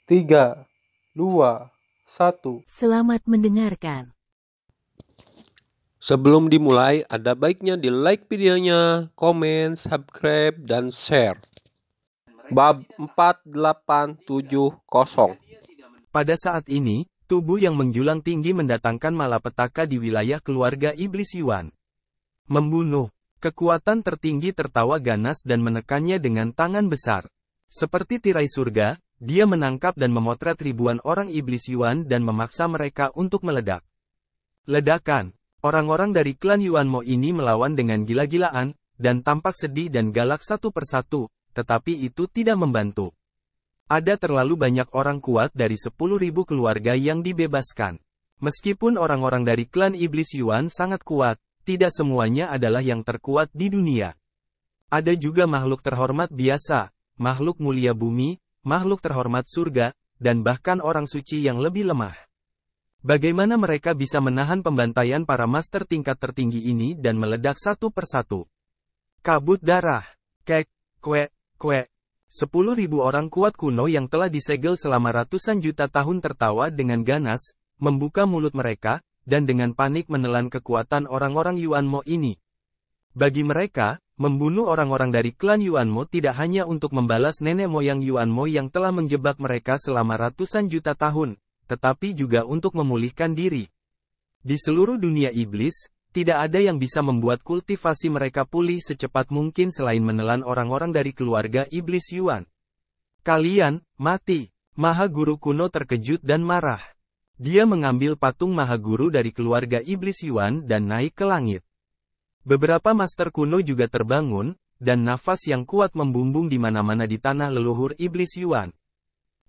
3, 2, 1. Selamat mendengarkan. Sebelum dimulai, ada baiknya di like videonya, komen, subscribe, dan share. Bab 4870. Pada saat ini, tubuh yang menjulang tinggi mendatangkan malapetaka di wilayah keluarga iblis Yuan. Membunuh. Kekuatan tertinggi tertawa ganas dan menekannya dengan tangan besar. Seperti tirai surga, dia menangkap dan memotret ribuan orang iblis Yuan dan memaksa mereka untuk meledak. Ledakan. Orang-orang dari klan Yuan Mo ini melawan dengan gila-gilaan, dan tampak sedih dan galak satu persatu, tetapi itu tidak membantu. Ada terlalu banyak orang kuat dari 10.000 keluarga yang dibebaskan. Meskipun orang-orang dari klan iblis Yuan sangat kuat, tidak semuanya adalah yang terkuat di dunia. Ada juga makhluk terhormat biasa, makhluk mulia bumi, makhluk terhormat surga, dan bahkan orang suci yang lebih lemah. Bagaimana mereka bisa menahan pembantaian para master tingkat tertinggi ini dan meledak satu persatu? Kabut darah. Kek, kwe, kwe. 10.000 orang kuat kuno yang telah disegel selama ratusan juta tahun tertawa dengan ganas, membuka mulut mereka, dan dengan panik menelan kekuatan orang-orang Yuan Mo ini. Bagi mereka, membunuh orang-orang dari klan Yuan Mo tidak hanya untuk membalas nenek moyang Yuan Mo yang telah menjebak mereka selama ratusan juta tahun, tetapi juga untuk memulihkan diri. Di seluruh dunia iblis, tidak ada yang bisa membuat kultivasi mereka pulih secepat mungkin selain menelan orang-orang dari keluarga iblis Yuan. Kalian, mati. Maha Guru kuno terkejut dan marah. Dia mengambil patung Maha Guru dari keluarga iblis Yuan dan naik ke langit. Beberapa master kuno juga terbangun, dan nafas yang kuat membumbung di mana-mana di tanah leluhur iblis Yuan.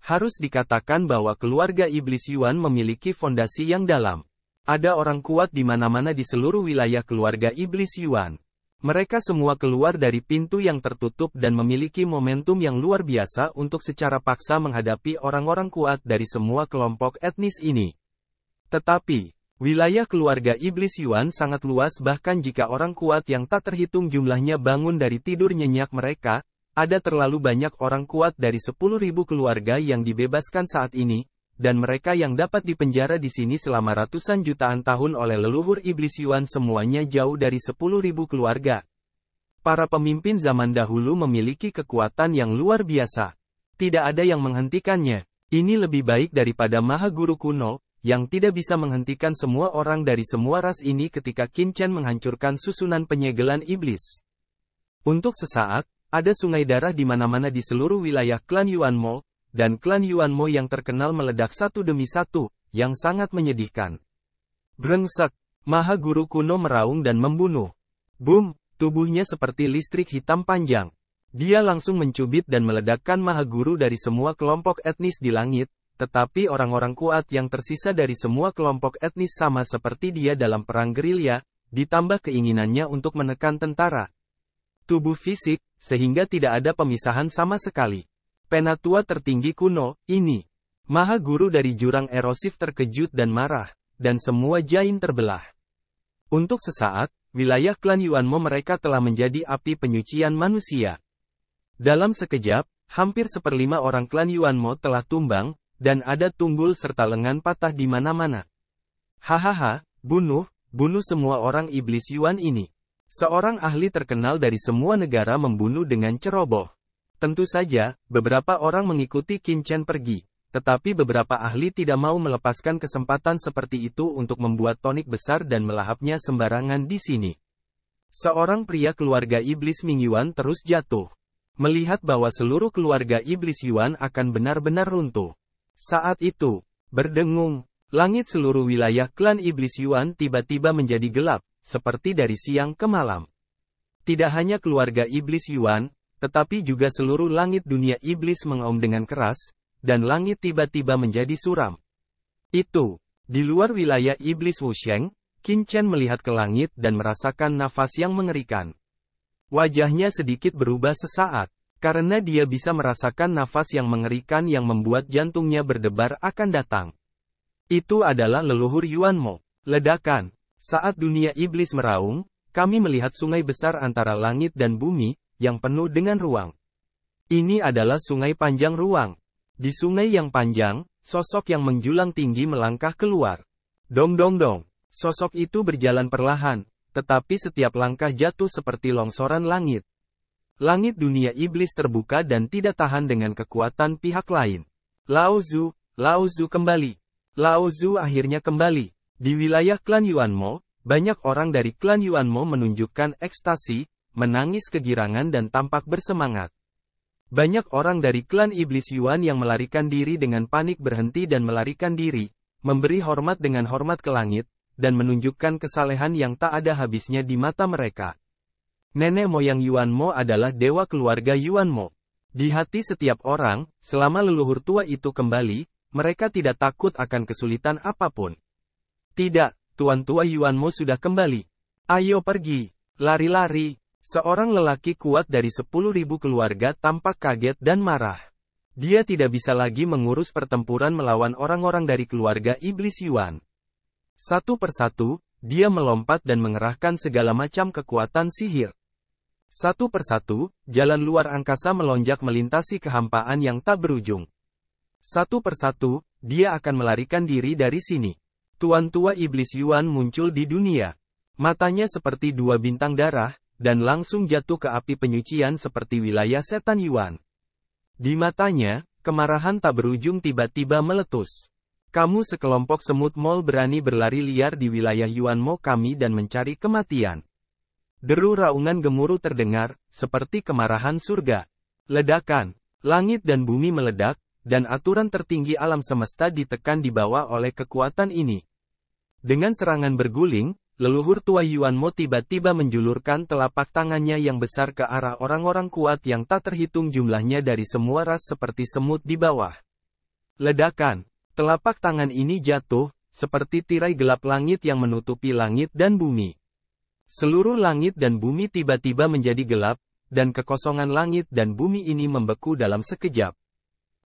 Harus dikatakan bahwa keluarga iblis Yuan memiliki fondasi yang dalam. Ada orang kuat di mana-mana di seluruh wilayah keluarga iblis Yuan. Mereka semua keluar dari pintu yang tertutup dan memiliki momentum yang luar biasa untuk secara paksa menghadapi orang-orang kuat dari semua kelompok etnis ini. Tetapi, wilayah keluarga iblis Yuan sangat luas bahkan jika orang kuat yang tak terhitung jumlahnya bangun dari tidur nyenyak mereka, ada terlalu banyak orang kuat dari 10.000 keluarga yang dibebaskan saat ini, dan mereka yang dapat dipenjara di sini selama ratusan jutaan tahun oleh leluhur iblis Yuan semuanya jauh dari 10.000 keluarga. Para pemimpin zaman dahulu memiliki kekuatan yang luar biasa. Tidak ada yang menghentikannya. Ini lebih baik daripada Maha Guru kuno, yang tidak bisa menghentikan semua orang dari semua ras ini ketika Qin Chen menghancurkan susunan penyegelan iblis. Untuk sesaat, ada sungai darah di mana-mana di seluruh wilayah klan Yuan Mo, dan klan Yuan Mo yang terkenal meledak satu demi satu, yang sangat menyedihkan. Brengsek, Maha Guru kuno meraung dan membunuh. Boom, tubuhnya seperti listrik hitam panjang. Dia langsung mencubit dan meledakkan Maha Guru dari semua kelompok etnis di langit, tetapi orang-orang kuat yang tersisa dari semua kelompok etnis sama seperti dia dalam perang gerilya, ditambah keinginannya untuk menekan tentara. Tubuh fisik, sehingga tidak ada pemisahan sama sekali. Penatua tertinggi kuno, ini. Maha Guru dari jurang erosif terkejut dan marah, dan semua jain terbelah. Untuk sesaat, wilayah klan Yuan Mo mereka telah menjadi api penyucian manusia. Dalam sekejap, hampir 1/5 orang klan Yuan Mo telah tumbang, dan ada tunggul serta lengan patah di mana-mana. Hahaha, bunuh semua orang iblis Yuan ini. Seorang ahli terkenal dari semua negara membunuh dengan ceroboh. Tentu saja, beberapa orang mengikuti Qin Chen pergi, tetapi beberapa ahli tidak mau melepaskan kesempatan seperti itu untuk membuat tonik besar dan melahapnya sembarangan di sini. Seorang pria keluarga iblis Ming Yuan terus jatuh. Melihat bahwa seluruh keluarga iblis Yuan akan benar-benar runtuh. Saat itu, berdengung, langit seluruh wilayah klan iblis Yuan tiba-tiba menjadi gelap, seperti dari siang ke malam. Tidak hanya keluarga iblis Yuan, tetapi juga seluruh langit dunia iblis mengaum dengan keras, dan langit tiba-tiba menjadi suram. Itu, di luar wilayah iblis Wusheng, Qin Chen melihat ke langit dan merasakan nafas yang mengerikan. Wajahnya sedikit berubah sesaat, karena dia bisa merasakan nafas yang mengerikan yang membuat jantungnya berdebar akan datang. Itu adalah leluhur Yuan Mo. Ledakan. Saat dunia iblis meraung, kami melihat sungai besar antara langit dan bumi, yang penuh dengan ruang. Ini adalah sungai panjang ruang. Di sungai yang panjang, sosok yang menjulang tinggi melangkah keluar. Dong dong dong. Sosok itu berjalan perlahan, tetapi setiap langkah jatuh seperti longsoran langit. Langit dunia iblis terbuka dan tidak tahan dengan kekuatan pihak lain. Lao Zhu kembali. Lao Zhu akhirnya kembali. Di wilayah klan Yuanmo, banyak orang dari klan Yuanmo menunjukkan ekstasi, menangis kegirangan dan tampak bersemangat. Banyak orang dari klan Iblis Yuan yang melarikan diri dengan panik berhenti dan melarikan diri, memberi hormat dengan hormat ke langit, dan menunjukkan kesalehan yang tak ada habisnya di mata mereka. Nenek moyang Yuanmo adalah dewa keluarga Yuanmo. Di hati setiap orang, selama leluhur tua itu kembali, mereka tidak takut akan kesulitan apapun. Tidak, Tuan Tua Yuanmo sudah kembali. Ayo pergi, lari-lari. Seorang lelaki kuat dari 10.000 keluarga tampak kaget dan marah. Dia tidak bisa lagi mengurus pertempuran melawan orang-orang dari keluarga Iblis Yuan. Satu persatu, dia melompat dan mengerahkan segala macam kekuatan sihir. Satu persatu, jalan luar angkasa melonjak melintasi kehampaan yang tak berujung. Satu persatu, dia akan melarikan diri dari sini. Tuan Tua Iblis Yuan muncul di dunia. Matanya seperti dua bintang darah, dan langsung jatuh ke api penyucian seperti wilayah setan Yuan. Di matanya, kemarahan tak berujung tiba-tiba meletus. Kamu sekelompok semut mol berani berlari liar di wilayah Yuanmo kami dan mencari kematian. Deru raungan gemuruh terdengar, seperti kemarahan surga. Ledakan, langit dan bumi meledak, dan aturan tertinggi alam semesta ditekan di bawah oleh kekuatan ini. Dengan serangan berguling, leluhur tua Yuanmo tiba-tiba menjulurkan telapak tangannya yang besar ke arah orang-orang kuat yang tak terhitung jumlahnya dari semua ras seperti semut di bawah. Ledakan, telapak tangan ini jatuh, seperti tirai gelap langit yang menutupi langit dan bumi. Seluruh langit dan bumi tiba-tiba menjadi gelap, dan kekosongan langit dan bumi ini membeku dalam sekejap.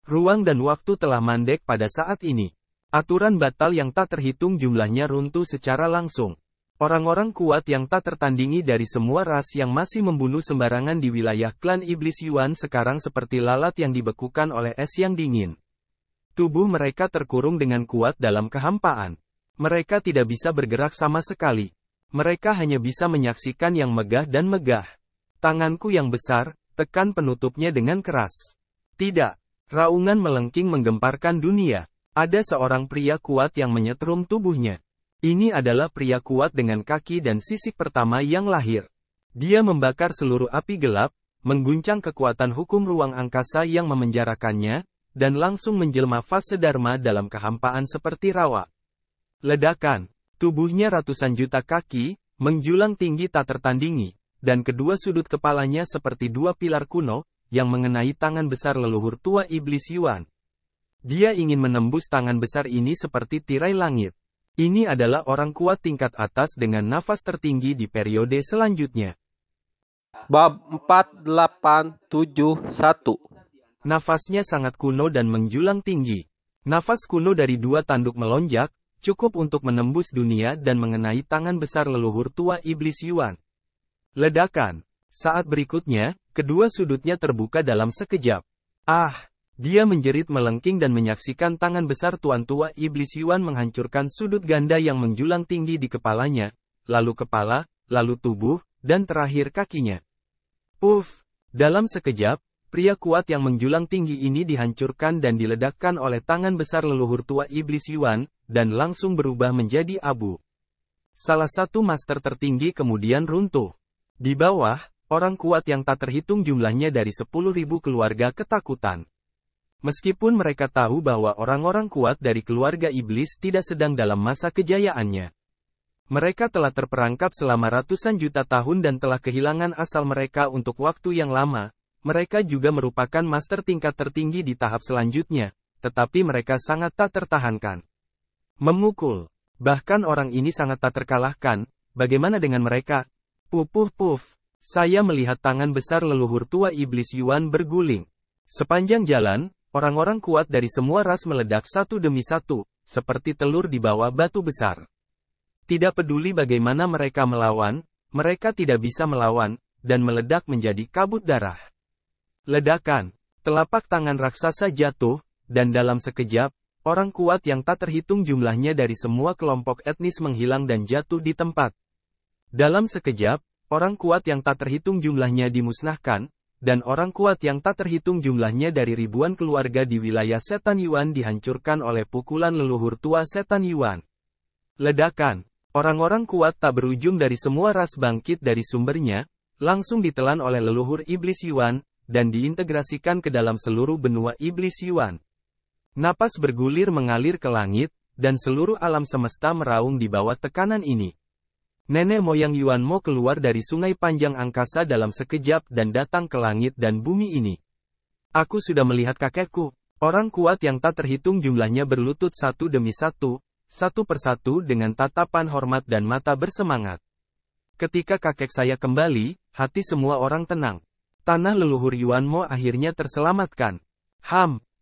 Ruang dan waktu telah mandek pada saat ini. Aturan batal yang tak terhitung jumlahnya runtuh secara langsung. Orang-orang kuat yang tak tertandingi dari semua ras yang masih membunuh sembarangan di wilayah klan Iblis Yuan sekarang seperti lalat yang dibekukan oleh es yang dingin. Tubuh mereka terkurung dengan kuat dalam kehampaan. Mereka tidak bisa bergerak sama sekali. Mereka hanya bisa menyaksikan yang megah dan megah. Tanganku yang besar, tekan penutupnya dengan keras. Tidak. Raungan melengking menggemparkan dunia. Ada seorang pria kuat yang menyetrum tubuhnya. Ini adalah pria kuat dengan kaki dan sisik pertama yang lahir. Dia membakar seluruh api gelap, mengguncang kekuatan hukum ruang angkasa yang memenjarakannya, dan langsung menjelma fase Dharma dalam kehampaan seperti rawa. Ledakan, tubuhnya ratusan juta kaki, menjulang tinggi tak tertandingi, dan kedua sudut kepalanya seperti dua pilar kuno, yang mengenai tangan besar leluhur tua Iblis Yuan. Dia ingin menembus tangan besar ini seperti tirai langit. Ini adalah orang kuat tingkat atas dengan nafas tertinggi di periode selanjutnya. Bab 4871. Nafasnya sangat kuno dan menjulang tinggi. Nafas kuno dari dua tanduk melonjak, cukup untuk menembus dunia dan mengenai tangan besar leluhur tua Iblis Yuan. Ledakan. Saat berikutnya, kedua sudutnya terbuka dalam sekejap. Dia menjerit melengking dan menyaksikan tangan besar Tuan Tua Iblis Yuan menghancurkan sudut ganda yang menjulang tinggi di kepalanya, lalu kepala, lalu tubuh, dan terakhir kakinya. Puff! Dalam sekejap, pria kuat yang menjulang tinggi ini dihancurkan dan diledakkan oleh tangan besar leluhur tua Iblis Yuan, dan langsung berubah menjadi abu. Salah satu master tertinggi kemudian runtuh. Di bawah, orang kuat yang tak terhitung jumlahnya dari 10.000 keluarga ketakutan. Meskipun mereka tahu bahwa orang-orang kuat dari keluarga iblis tidak sedang dalam masa kejayaannya. Mereka telah terperangkap selama ratusan juta tahun dan telah kehilangan asal mereka untuk waktu yang lama. Mereka juga merupakan master tingkat tertinggi di tahap selanjutnya, tetapi mereka sangat tak tertahankan. Memukul. Bahkan orang ini sangat tak terkalahkan. Bagaimana dengan mereka? Puff. Saya melihat tangan besar leluhur tua Iblis Yuan berguling. Sepanjang jalan, orang-orang kuat dari semua ras meledak satu demi satu, seperti telur di bawah batu besar. Tidak peduli bagaimana mereka melawan, mereka tidak bisa melawan, dan meledak menjadi kabut darah. Ledakan, telapak tangan raksasa jatuh, dan dalam sekejap, orang kuat yang tak terhitung jumlahnya dari semua kelompok etnis menghilang dan jatuh di tempat. Dalam sekejap, orang kuat yang tak terhitung jumlahnya dimusnahkan, dan orang kuat yang tak terhitung jumlahnya dari ribuan keluarga di wilayah setan Yuan dihancurkan oleh pukulan leluhur tua setan Yuan. Ledakan. Orang-orang kuat tak berujung dari semua ras bangkit dari sumbernya, langsung ditelan oleh leluhur iblis Yuan, dan diintegrasikan ke dalam seluruh benua iblis Yuan. Napas bergulir mengalir ke langit, dan seluruh alam semesta meraung di bawah tekanan ini. Nenek moyang Yuan Mo keluar dari sungai panjang angkasa dalam sekejap dan datang ke langit dan bumi ini. Aku sudah melihat kakekku. Orang kuat yang tak terhitung jumlahnya berlutut satu demi satu persatu dengan tatapan hormat dan mata bersemangat. Ketika kakek saya kembali, hati semua orang tenang. Tanah leluhur Yuan Mo akhirnya terselamatkan.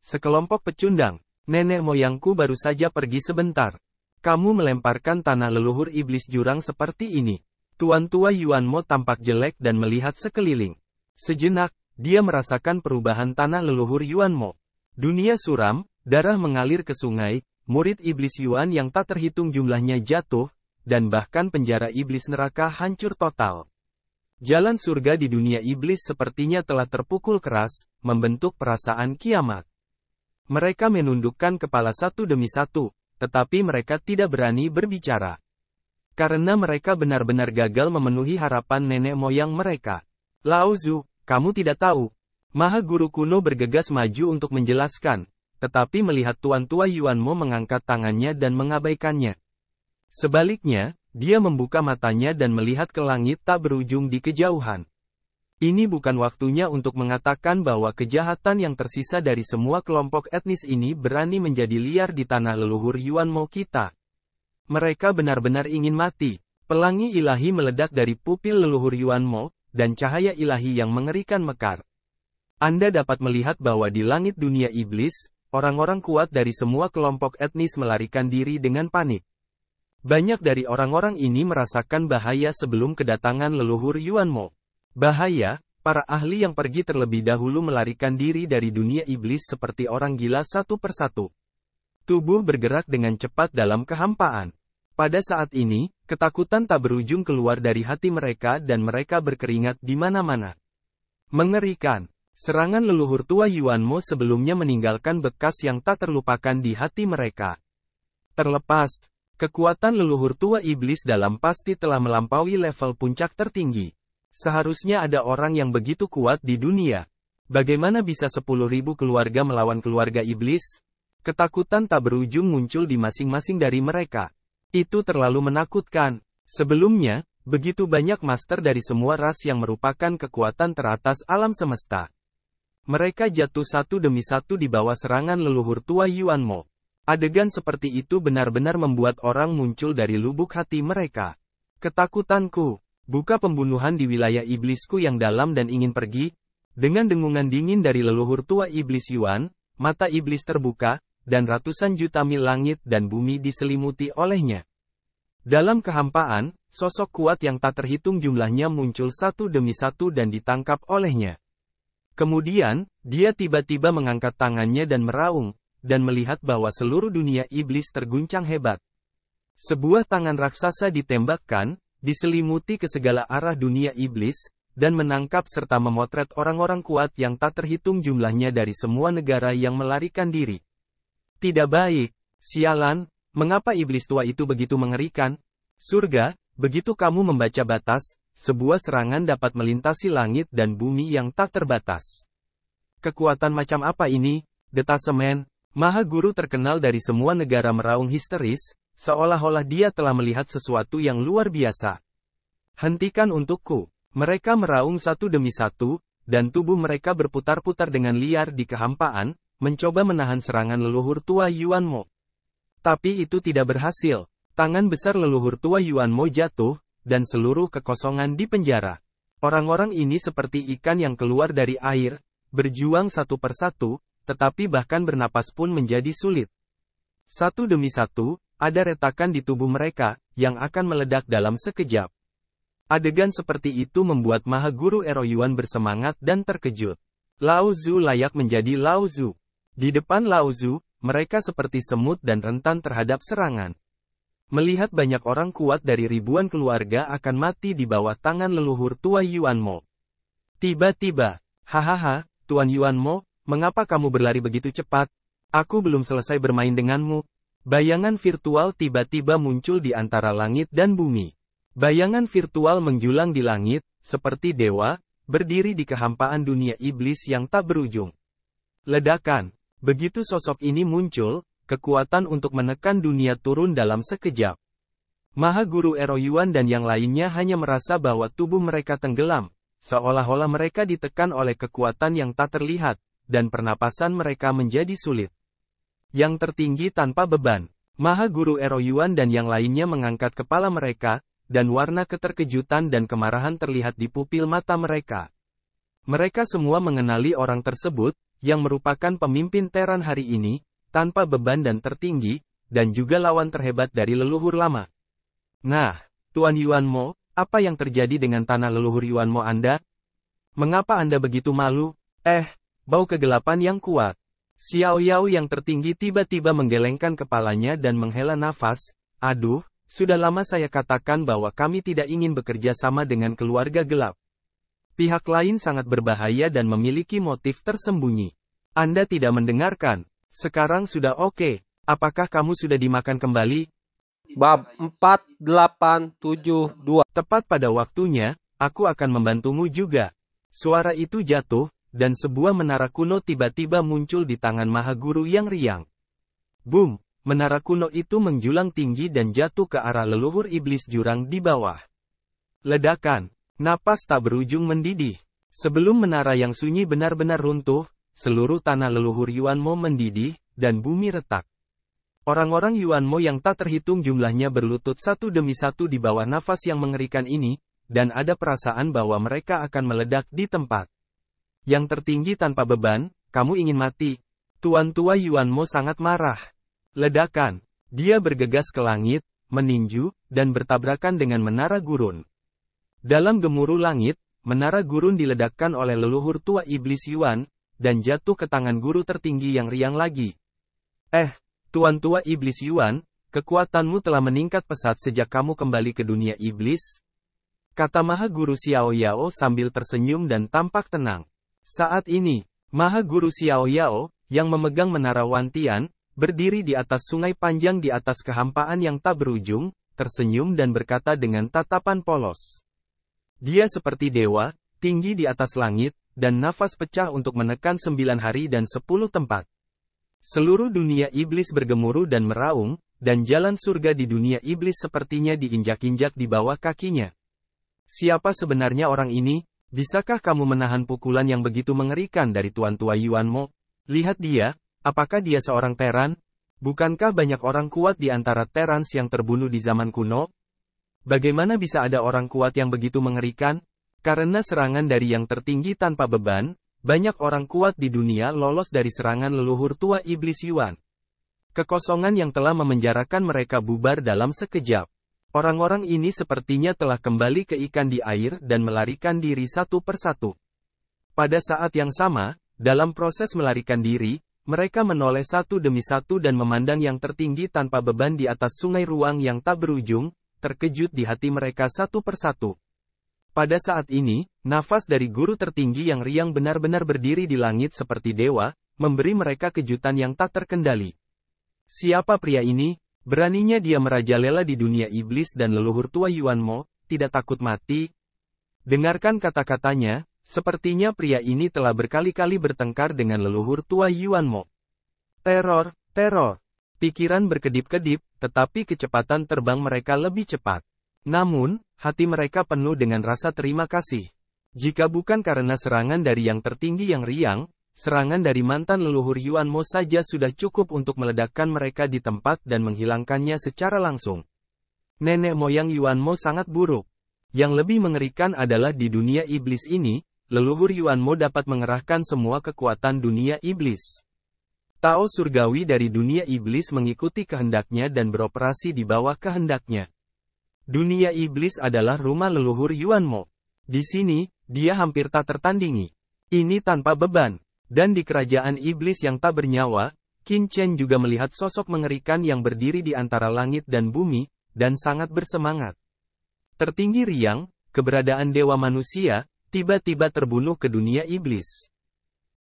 Sekelompok pecundang. Nenek moyangku baru saja pergi sebentar. Kamu melemparkan tanah leluhur iblis jurang seperti ini. Tuan tua Yuan Mo tampak jelek dan melihat sekeliling. Sejenak, dia merasakan perubahan tanah leluhur Yuan Mo. Dunia suram, darah mengalir ke sungai, murid iblis Yuan yang tak terhitung jumlahnya jatuh, dan bahkan penjara iblis neraka hancur total. Jalan surga di dunia iblis sepertinya telah terpukul keras, membentuk perasaan kiamat. Mereka menundukkan kepala satu demi satu, tetapi mereka tidak berani berbicara. Karena mereka benar-benar gagal memenuhi harapan nenek moyang mereka. Lao Zu, kamu tidak tahu. Maha Guru kuno bergegas maju untuk menjelaskan, tetapi melihat Tuan Tua Yuan Mo mengangkat tangannya dan mengabaikannya. Sebaliknya, dia membuka matanya dan melihat ke langit tak berujung di kejauhan. Ini bukan waktunya untuk mengatakan bahwa kejahatan yang tersisa dari semua kelompok etnis ini berani menjadi liar di tanah leluhur Yuan Mo kita. Mereka benar-benar ingin mati. Pelangi ilahi meledak dari pupil leluhur Yuan Mo, dan cahaya ilahi yang mengerikan mekar. Anda dapat melihat bahwa di langit dunia iblis, orang-orang kuat dari semua kelompok etnis melarikan diri dengan panik. Banyak dari orang-orang ini merasakan bahaya sebelum kedatangan leluhur Yuan Mo. Bahaya, para ahli yang pergi terlebih dahulu melarikan diri dari dunia iblis seperti orang gila satu persatu. Tubuh bergerak dengan cepat dalam kehampaan. Pada saat ini, ketakutan tak berujung keluar dari hati mereka dan mereka berkeringat di mana-mana. Mengerikan. Serangan leluhur tua Yuan Mo sebelumnya meninggalkan bekas yang tak terlupakan di hati mereka. Terlepas, kekuatan leluhur tua iblis dalam pasti telah melampaui level puncak tertinggi. Seharusnya ada orang yang begitu kuat di dunia. Bagaimana bisa 10.000 keluarga melawan keluarga iblis? Ketakutan tak berujung muncul di masing-masing dari mereka. Itu terlalu menakutkan. Sebelumnya, begitu banyak master dari semua ras yang merupakan kekuatan teratas alam semesta. Mereka jatuh satu demi satu di bawah serangan leluhur tua Yuan Mo. Adegan seperti itu benar-benar membuat orang muncul dari lubuk hati mereka. Ketakutanku. Buka pembunuhan di wilayah iblisku yang dalam dan ingin pergi. Dengan dengungan dingin dari leluhur tua iblis Yuan, mata iblis terbuka, dan ratusan juta mil langit dan bumi diselimuti olehnya. Dalam kehampaan, sosok kuat yang tak terhitung jumlahnya muncul satu demi satu dan ditangkap olehnya. Kemudian, dia tiba-tiba mengangkat tangannya dan meraung, dan melihat bahwa seluruh dunia iblis terguncang hebat. Sebuah tangan raksasa ditembakkan, diselimuti ke segala arah dunia iblis, dan menangkap serta memotret orang-orang kuat yang tak terhitung jumlahnya dari semua negara yang melarikan diri. Tidak baik, sialan, mengapa iblis tua itu begitu mengerikan? Surga, begitu kamu membaca batas, sebuah serangan dapat melintasi langit dan bumi yang tak terbatas. Kekuatan macam apa ini? Detasemen, Maha Guru terkenal dari semua negara meraung histeris, seolah-olah dia telah melihat sesuatu yang luar biasa. Hentikan untukku. Mereka meraung satu demi satu, dan tubuh mereka berputar-putar dengan liar di kehampaan, mencoba menahan serangan leluhur tua Yuan Mo. Tapi itu tidak berhasil. Tangan besar leluhur tua Yuan Mo jatuh, dan seluruh kekosongan di penjara. Orang-orang ini seperti ikan yang keluar dari air, berjuang satu persatu, tetapi bahkan bernapas pun menjadi sulit. Satu demi satu, ada retakan di tubuh mereka, yang akan meledak dalam sekejap. Adegan seperti itu membuat Maha Guru Ero Yuan bersemangat dan terkejut. Lao Zu layak menjadi Lao Zu. Di depan Lao Zu, mereka seperti semut dan rentan terhadap serangan. Melihat banyak orang kuat dari ribuan keluarga akan mati di bawah tangan leluhur tua Yuan Mo. Tiba-tiba, hahaha, Tuan Yuan Mo, mengapa kamu berlari begitu cepat? Aku belum selesai bermain denganmu. Bayangan virtual tiba-tiba muncul di antara langit dan bumi. Bayangan virtual menjulang di langit, seperti dewa, berdiri di kehampaan dunia iblis yang tak berujung. Ledakan. Begitu sosok ini muncul, kekuatan untuk menekan dunia turun dalam sekejap. Maha Guru Ero Yuan dan yang lainnya hanya merasa bahwa tubuh mereka tenggelam, seolah-olah mereka ditekan oleh kekuatan yang tak terlihat, dan pernapasan mereka menjadi sulit. Yang tertinggi tanpa beban. Maha Guru Ero Yuan dan yang lainnya mengangkat kepala mereka, dan warna keterkejutan dan kemarahan terlihat di pupil mata mereka. Mereka semua mengenali orang tersebut, yang merupakan pemimpin Teran hari ini, tanpa beban dan tertinggi, dan juga lawan terhebat dari leluhur lama. Nah, Tuan Yuan Mo, apa yang terjadi dengan tanah leluhur Yuan Mo Anda? Mengapa Anda begitu malu? Bau kegelapan yang kuat. Xiao Yao yang tertinggi tiba-tiba menggelengkan kepalanya dan menghela nafas. Aduh, sudah lama saya katakan bahwa kami tidak ingin bekerja sama dengan keluarga gelap. Pihak lain sangat berbahaya dan memiliki motif tersembunyi. Anda tidak mendengarkan. Sekarang sudah oke. Apakah kamu sudah dimakan kembali? Bab 4872. Tepat pada waktunya, aku akan membantumu juga. Suara itu jatuh, dan sebuah menara kuno tiba-tiba muncul di tangan Maha Guru yang riang. Boom! Menara kuno itu menjulang tinggi dan jatuh ke arah leluhur iblis jurang di bawah. Ledakan. Napas tak berujung mendidih. Sebelum menara yang sunyi benar-benar runtuh, seluruh tanah leluhur Yuan Mo mendidih, dan bumi retak. Orang-orang Yuan Mo yang tak terhitung jumlahnya berlutut satu demi satu di bawah nafas yang mengerikan ini, dan ada perasaan bahwa mereka akan meledak di tempat. Yang tertinggi tanpa beban, kamu ingin mati. Tuan tua Yuan Mo sangat marah. Ledakan. Dia bergegas ke langit, meninju, dan bertabrakan dengan menara gurun. Dalam gemuruh langit, menara gurun diledakkan oleh leluhur tua iblis Yuan, dan jatuh ke tangan guru tertinggi yang riang lagi. Tuan tua iblis Yuan, kekuatanmu telah meningkat pesat sejak kamu kembali ke dunia iblis? Kata Maha Guru Xiao Yao sambil tersenyum dan tampak tenang. Saat ini, Maha Guru Xiao Yao, yang memegang menara Wantian, berdiri di atas sungai panjang di atas kehampaan yang tak berujung, tersenyum dan berkata dengan tatapan polos. Dia seperti dewa, tinggi di atas langit, dan nafas pecah untuk menekan 9 hari dan 10 tempat. Seluruh dunia iblis bergemuruh dan meraung, dan jalan surga di dunia iblis sepertinya diinjak-injak di bawah kakinya. Siapa sebenarnya orang ini? Bisakah kamu menahan pukulan yang begitu mengerikan dari Tuan Tua Yuan Mo? Lihat dia. Apakah dia seorang Teran? Bukankah banyak orang kuat di antara Terans yang terbunuh di zaman kuno? Bagaimana bisa ada orang kuat yang begitu mengerikan? Karena serangan dari yang tertinggi tanpa beban, banyak orang kuat di dunia lolos dari serangan leluhur tua iblis Yuan. Kekosongan yang telah memenjarakan mereka bubar dalam sekejap. Orang-orang ini sepertinya telah kembali ke ikan di air dan melarikan diri satu persatu. Pada saat yang sama, dalam proses melarikan diri, mereka menoleh satu demi satu dan memandang yang tertinggi tanpa beban di atas sungai ruang yang tak berujung, terkejut di hati mereka satu persatu. Pada saat ini, nafas dari guru tertinggi yang riang benar-benar berdiri di langit seperti dewa, memberi mereka kejutan yang tak terkendali. Siapa pria ini? Beraninya dia merajalela di dunia iblis dan leluhur tua Yuan Mo, tidak takut mati? Dengarkan kata-katanya. Sepertinya pria ini telah berkali-kali bertengkar dengan leluhur tua Yuan Mo. Teror, teror. Pikiran berkedip-kedip, tetapi kecepatan terbang mereka lebih cepat. Namun, hati mereka penuh dengan rasa terima kasih. Jika bukan karena serangan dari yang tertinggi yang riang, serangan dari mantan leluhur Yuan Mo saja sudah cukup untuk meledakkan mereka di tempat dan menghilangkannya secara langsung. Nenek moyang Yuan Mo sangat buruk. Yang lebih mengerikan adalah di dunia iblis ini, leluhur Yuan Mo dapat mengerahkan semua kekuatan dunia iblis. Tao surgawi dari dunia iblis mengikuti kehendaknya dan beroperasi di bawah kehendaknya. Dunia iblis adalah rumah leluhur Yuan Mo. Di sini, dia hampir tak tertandingi. Ini tanpa beban. Dan di kerajaan iblis yang tak bernyawa, Qin Chen juga melihat sosok mengerikan yang berdiri di antara langit dan bumi, dan sangat bersemangat. Tertinggi riang, keberadaan dewa manusia, tiba-tiba terbunuh ke dunia iblis.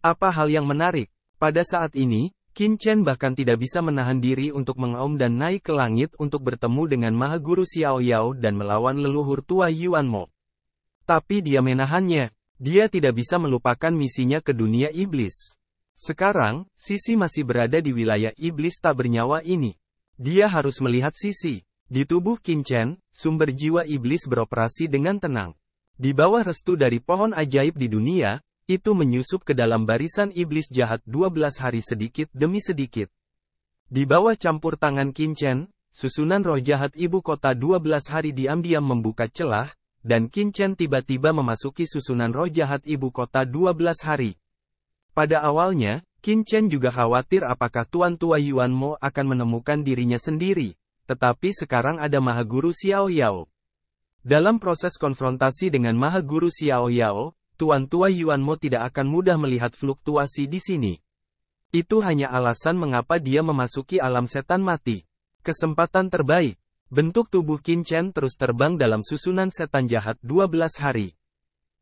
Apa hal yang menarik? Pada saat ini, Qin Chen bahkan tidak bisa menahan diri untuk mengaum dan naik ke langit untuk bertemu dengan Maha Guru Xiao Yao dan melawan leluhur tua Yuan Mo. Tapi dia menahannya. Dia tidak bisa melupakan misinya ke dunia iblis. Sekarang, Sisi masih berada di wilayah iblis tak bernyawa ini. Dia harus melihat Sisi. Di tubuh Qin Chen, sumber jiwa iblis beroperasi dengan tenang. Di bawah restu dari pohon ajaib di dunia, itu menyusup ke dalam barisan iblis jahat 12 hari sedikit demi sedikit. Di bawah campur tangan Qin Chen, susunan roh jahat ibu kota 12 hari diam-diam membuka celah, dan Qin Chen tiba-tiba memasuki susunan roh jahat ibu kota 12 hari. Pada awalnya, Qin Chen juga khawatir apakah Tuan Tua Yuan Mo akan menemukan dirinya sendiri, tetapi sekarang ada Maha Guru Xiao Yao. Dalam proses konfrontasi dengan Maha Guru Xiao Yao, Tuan Tua Yuan Mo tidak akan mudah melihat fluktuasi di sini. Itu hanya alasan mengapa dia memasuki alam setan mati. Kesempatan terbaik. Bentuk tubuh Qin Chen terus terbang dalam susunan setan jahat 12 hari.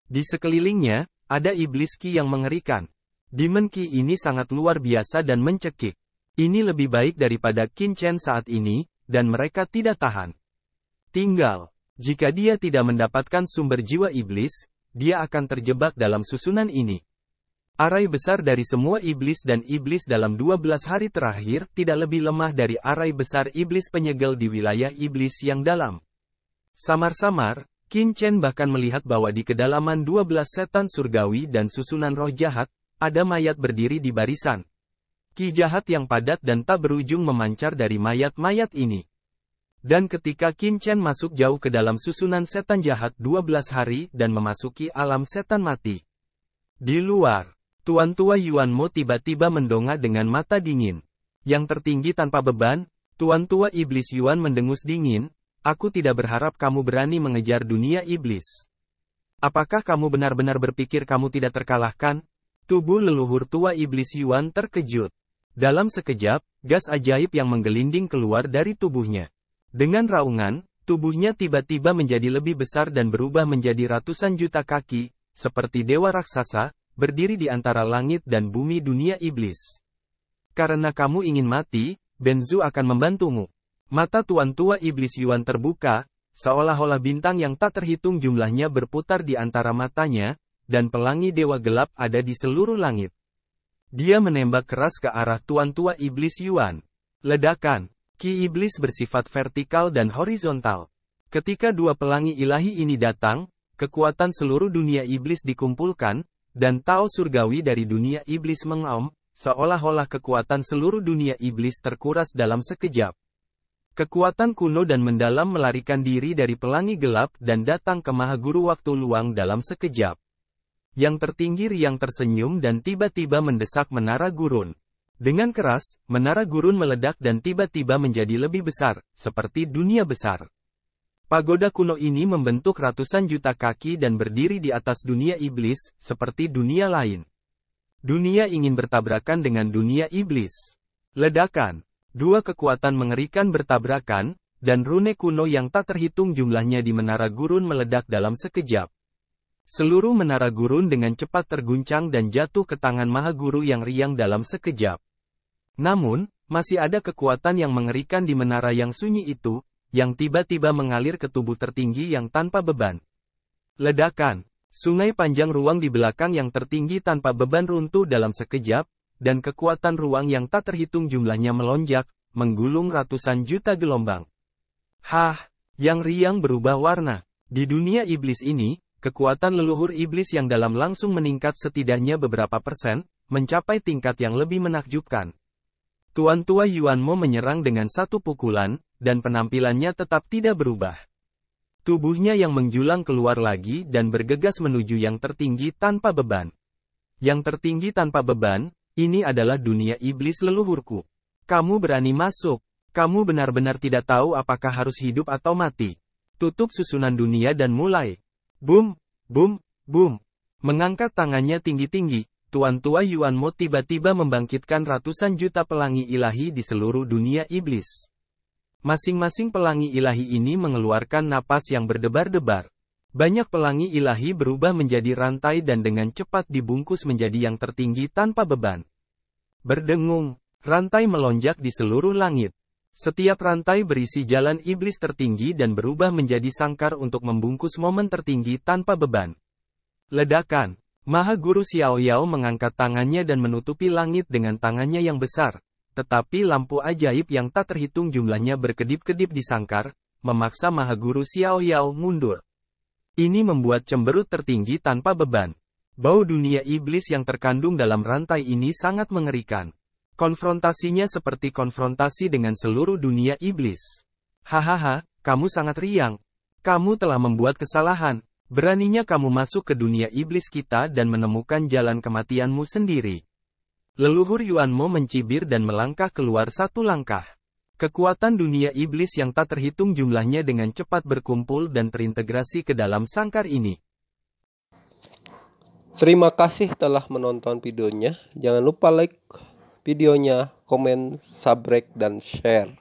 Di sekelilingnya, ada iblis Qi yang mengerikan. Demon Qi ini sangat luar biasa dan mencekik. Ini lebih baik daripada Qin Chen saat ini, dan mereka tidak tahan. Tinggal, jika dia tidak mendapatkan sumber jiwa iblis, dia akan terjebak dalam susunan ini. Arai besar dari semua iblis dan iblis dalam 12 hari terakhir tidak lebih lemah dari arai besar iblis penyegel di wilayah iblis yang dalam. Samar-samar, Qin Chen bahkan melihat bahwa di kedalaman 12 setan surgawi dan susunan roh jahat, ada mayat berdiri di barisan. Ki jahat yang padat dan tak berujung memancar dari mayat-mayat ini. Dan ketika Qin Chen masuk jauh ke dalam susunan setan jahat 12 hari dan memasuki alam setan mati. Di luar, Tuan Tua Yuan Mo tiba-tiba mendongak dengan mata dingin. Yang tertinggi tanpa beban, Tuan Tua Iblis Yuan mendengus dingin, aku tidak berharap kamu berani mengejar dunia iblis. Apakah kamu benar-benar berpikir kamu tidak terkalahkan? Tubuh leluhur tua Iblis Yuan terkejut. Dalam sekejap, gas ajaib yang menggelinding keluar dari tubuhnya. Dengan raungan, tubuhnya tiba-tiba menjadi lebih besar dan berubah menjadi ratusan juta kaki, seperti dewa raksasa, berdiri di antara langit dan bumi dunia iblis. Karena kamu ingin mati, Benzu akan membantumu. Mata Tuan Tua Iblis Yuan terbuka, seolah-olah bintang yang tak terhitung jumlahnya berputar di antara matanya, dan pelangi dewa gelap ada di seluruh langit. Dia menembak keras ke arah Tuan Tua Iblis Yuan. Ledakan. Ki iblis bersifat vertikal dan horizontal. Ketika dua pelangi ilahi ini datang, kekuatan seluruh dunia iblis dikumpulkan, dan Tao surgawi dari dunia iblis mengaum, seolah-olah kekuatan seluruh dunia iblis terkuras dalam sekejap. Kekuatan kuno dan mendalam melarikan diri dari pelangi gelap dan datang ke Maha Guru waktu luang dalam sekejap. Yang tertinggi riang tersenyum dan tiba-tiba mendesak Menara Gurun. Dengan keras, Menara Gurun meledak dan tiba-tiba menjadi lebih besar, seperti dunia besar. Pagoda kuno ini membentuk ratusan juta kaki dan berdiri di atas dunia iblis, seperti dunia lain. Dunia ingin bertabrakan dengan dunia iblis. Ledakan. Dua kekuatan mengerikan bertabrakan, dan rune kuno yang tak terhitung jumlahnya di Menara Gurun meledak dalam sekejap. Seluruh Menara Gurun dengan cepat terguncang dan jatuh ke tangan Maha Guru yang riang dalam sekejap. Namun, masih ada kekuatan yang mengerikan di menara yang sunyi itu, yang tiba-tiba mengalir ke tubuh tertinggi yang tanpa beban. Ledakan. Sungai panjang ruang di belakang yang tertinggi tanpa beban runtuh dalam sekejap, dan kekuatan ruang yang tak terhitung jumlahnya melonjak, menggulung ratusan juta gelombang. Hah, yang riang berubah warna. Di dunia iblis ini, kekuatan leluhur iblis yang dalam langsung meningkat setidaknya beberapa persen, mencapai tingkat yang lebih menakjubkan. Tuan Tua Yuan Mo menyerang dengan satu pukulan, dan penampilannya tetap tidak berubah. Tubuhnya yang menjulang keluar lagi dan bergegas menuju yang tertinggi tanpa beban. Yang tertinggi tanpa beban, ini adalah dunia iblis leluhurku. Kamu berani masuk. Kamu benar-benar tidak tahu apakah harus hidup atau mati. Tutup susunan dunia dan mulai. Boom, boom, boom. Mengangkat tangannya tinggi-tinggi, Tuan Tua Yuanmo tiba-tiba membangkitkan ratusan juta pelangi ilahi di seluruh dunia iblis. Masing-masing pelangi ilahi ini mengeluarkan napas yang berdebar-debar. Banyak pelangi ilahi berubah menjadi rantai dan dengan cepat dibungkus menjadi yang tertinggi tanpa beban. Berdengung, rantai melonjak di seluruh langit. Setiap rantai berisi jalan iblis tertinggi dan berubah menjadi sangkar untuk membungkus momen tertinggi tanpa beban. Ledakan. Maha Guru Xiao Yao mengangkat tangannya dan menutupi langit dengan tangannya yang besar, tetapi lampu ajaib yang tak terhitung jumlahnya berkedip-kedip di sangkar, memaksa Maha Guru Xiao Yao mundur. Ini membuat cemberut tertinggi tanpa beban. Bau dunia iblis yang terkandung dalam rantai ini sangat mengerikan. Konfrontasinya seperti konfrontasi dengan seluruh dunia iblis. Hahaha, kamu sangat riang. Kamu telah membuat kesalahan. Beraninya kamu masuk ke dunia iblis kita dan menemukan jalan kematianmu sendiri. Leluhur Yuanmo mencibir dan melangkah keluar satu langkah. Kekuatan dunia iblis yang tak terhitung jumlahnya dengan cepat berkumpul dan terintegrasi ke dalam sangkar ini. Terima kasih telah menonton videonya. Jangan lupa like videonya, komen, subscribe, dan share.